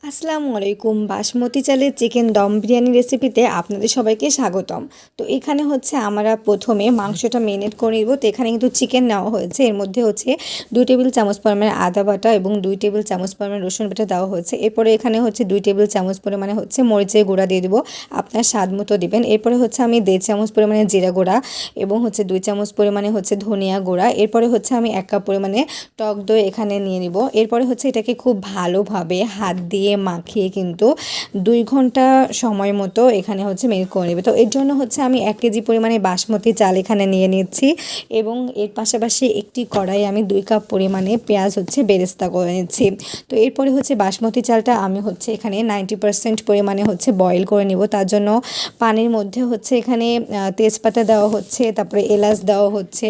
আসসালামু আলাইকুম। বাসমতি চালের চিকেন দম বিরিয়ানি রেসিপিতে আপনাদের সবাইকে স্বাগতম। তো এখানে হচ্ছে আমরা প্রথমে মাংসটা মেরিনেট করে নিব। তো এখানে কিন্তু চিকেন নেওয়া হয়েছে, এর মধ্যে হচ্ছে 2 টেবিল চামচ পরিমাণে আদা বাটা এবং 2 টেবিল চামচ পরিমাণে রসুন বাটা দেওয়া হয়েছে। এরপরে এখানে হচ্ছে 2 টেবিল চামচ পরিমাণে হচ্ছে মরিচের গুঁড়া দিয়ে দিব, আপনার স্বাদ মতো দিবেন। এরপরে হচ্ছে আমি 1.5 চামচ পরিমাণে জিরা গুঁড়া এবং হচ্ছে 2 চামচ পরিমাণে হচ্ছে ধনিয়া গুঁড়া। এরপরে হচ্ছে আমি 1 কাপ পরিমাণে টক দই এখানে নিয়ে নিব। এরপরে হচ্ছে এটাকে খুব ভালোভাবে হাত দিয়ে মাখিয়ে কিন্তু 2 ঘন্টা সময় মতো এখানে হচ্ছে মেরিনেট করে নেবে। তো এর জন্য হচ্ছে আমি 1 কেজি পরিমাণে বাসমতি চাল এখানে নিয়ে নিচ্ছি এবং এর পাশাপাশি একটি কড়াই আমি 2 কাপ পরিমাণে পেঁয়াজ হচ্ছে বেরেস্তা করে নিচ্ছি। তো এরপরে হচ্ছে বাসমতি চালটা আমি হচ্ছে এখানে 90% পরিমাণে হচ্ছে বয়েল করে নিব। তার জন্য পানির মধ্যে হচ্ছে এখানে তেজপাতা দেওয়া হচ্ছে, তারপরে এলাচ দেওয়া হচ্ছে,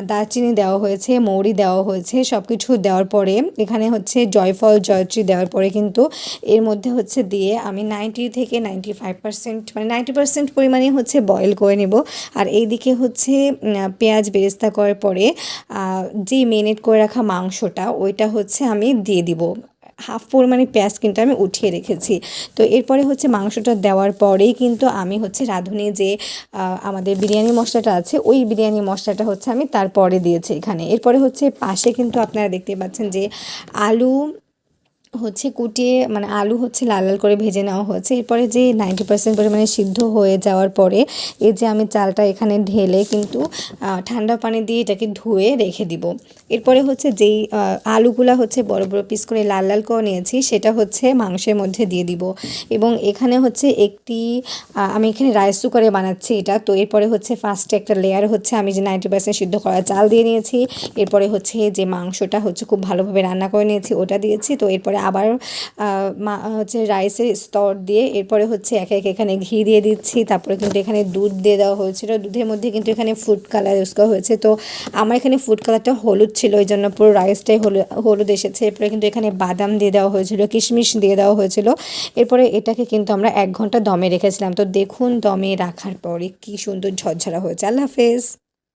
দারচিনি দেওয়া হয়েছে, মৌরি দেওয়া হয়েছে। সব কিছু দেওয়ার পরে এখানে হচ্ছে জয়ফল জয়ত্রী দেওয়ার পরে কিন্তু এর মধ্যে হচ্ছে দিয়ে আমি 90 থেকে 95% মানে 90% পরিমাণে হচ্ছে বয়েল করে নেব। আর এইদিকে হচ্ছে পেঁয়াজ বেরেস্তা করার পরে যে মেরিনেট করে রাখা মাংসটা ওইটা হচ্ছে আমি দিয়ে দিব। হাফ পরিমাণে পেঁয়াজ কিন্তু আমি উঠিয়ে রেখেছি। তো এরপরে হচ্ছে মাংসটা দেওয়ার পরেই কিন্তু আমি হচ্ছে রাঁধুনি যে আমাদের বিরিয়ানি মশলাটা আছে ওই বিরিয়ানি মশলাটা হচ্ছে আমি তারপরে দিয়েছি এখানে। এরপরে হচ্ছে পাশে কিন্তু আপনারা দেখতে পাচ্ছেন যে আলু হচ্ছে কুটিয়ে মানে আলু হচ্ছে লাল লাল করে ভেজে নেওয়া হয়েছে। এরপরে যে 90% পরিমাণে সিদ্ধ হয়ে যাওয়ার পরে এই যে আমি চালটা এখানে ঢেলে কিন্তু ঠান্ডা পানি দিয়ে এটাকে ধুয়ে রেখে দিব। এরপরে হচ্ছে যেই আলুগুলা হচ্ছে বড় বড় পিস করে লাল লাল করে নিয়েছি সেটা হচ্ছে মাংসের মধ্যে দিয়ে দিব। এবং এখানে হচ্ছে একটি আমি এখানে রাইস কুকারে বানাচ্ছি এটা। তো এরপরে হচ্ছে ফার্স্টে একটা লেয়ার হচ্ছে আমি যে 90% সিদ্ধ করা চাল দিয়ে নিয়েছি। এরপরে হচ্ছে যে মাংসটা হচ্ছে খুব ভালোভাবে রান্না করে নিয়েছি ওটা দিয়েছি। তো এরপরে আবার হচ্ছে রাইসের স্তর দিয়ে এরপরে হচ্ছে একে একে এখানে ঘি দিয়ে দিচ্ছি। তারপরে কিন্তু এখানে দুধ দিয়ে দেওয়া হয়েছিল, দুধের মধ্যে কিন্তু এখানে ফুড কালার ইউজ করা হয়েছে। তো আমার এখানে ফুড কালারটা হলুদ ছিল, ওই জন্য পুরো রাইসটাই হলুদ এসেছে। এরপরে কিন্তু এখানে বাদাম দিয়ে দেওয়া হয়েছিল, কিশমিশ দিয়ে দেওয়া হয়েছিল। এরপরে এটাকে কিন্তু আমরা 1 ঘন্টা দমে রেখেছিলাম। তো দেখুন দমে রাখার পরে কি সুন্দর ঝরঝরা হয়েছে। আল্লাহ হাফেজ।